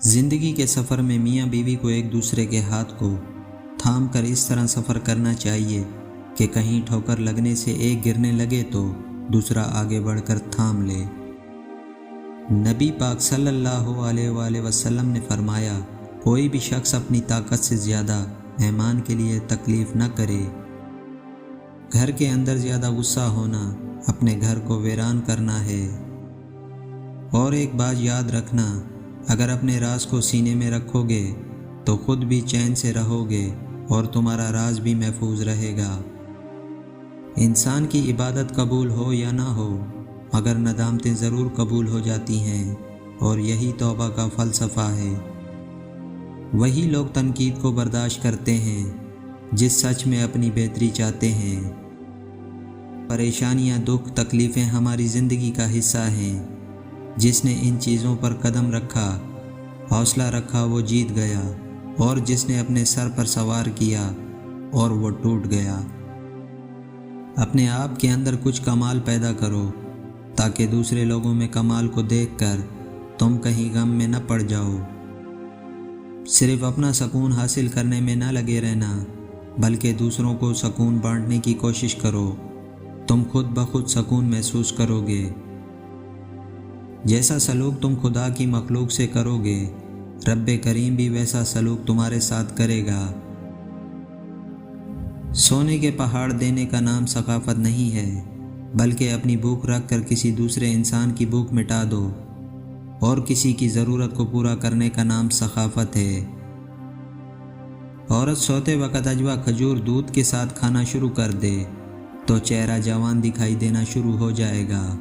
زندگی کے سفر میں میاں بیوی کو ایک دوسرے کے ہاتھ کو تھام کر اس طرح سفر کرنا چاہیے کہ کہیں ٹھوکر لگنے سے ایک گرنے لگے تو دوسرا آگے بڑھ کر تھام لے۔ نبی پاک صلی اللہ علیہ وآلہ وسلم نے فرمایا، کوئی بھی شخص اپنی طاقت سے زیادہ مہمان کے لیے تکلیف نہ کرے۔ گھر کے اندر زیادہ غصہ ہونا اپنے گھر کو ویران کرنا ہے۔ اور ایک بات یاد رکھنا، اگر اپنے راز کو سینے میں رکھو گے تو خود بھی چین سے رہو گے اور تمہارا راز بھی محفوظ رہے گا۔ انسان کی عبادت قبول ہو یا نہ ہو، مگر ندامتیں ضرور قبول ہو جاتی ہیں، اور یہی توبہ کا فلسفہ ہے۔ وہی لوگ تنقید کو برداشت کرتے ہیں جس سچ میں اپنی بہتری چاہتے ہیں۔ پریشانیاں، دکھ، تکلیفیں ہماری زندگی کا حصہ ہیں۔ جس نے ان چیزوں پر قدم رکھا، حوصلہ رکھا، وہ جیت گیا، اور جس نے اپنے سر پر سوار کیا اور وہ ٹوٹ گیا۔ اپنے آپ کے اندر کچھ کمال پیدا کرو تاکہ دوسرے لوگوں میں کمال کو دیکھ کر تم کہیں غم میں نہ پڑ جاؤ۔ صرف اپنا سکون حاصل کرنے میں نہ لگے رہنا، بلکہ دوسروں کو سکون بانٹنے کی کوشش کرو۔ تم خود بخود سکون محسوس کرو گے۔ جیسا سلوک تم خدا کی مخلوق سے کرو گے، رب کریم بھی ویسا سلوک تمہارے ساتھ کرے گا۔ سونے کے پہاڑ دینے کا نام ثقافت نہیں ہے، بلکہ اپنی بھوک رکھ کر کسی دوسرے انسان کی بھوک مٹا دو، اور کسی کی ضرورت کو پورا کرنے کا نام ثقافت ہے۔ عورت سوتے وقت اجوا کھجور دودھ کے ساتھ کھانا شروع کر دے تو چہرہ جوان دکھائی دینا شروع ہو جائے گا۔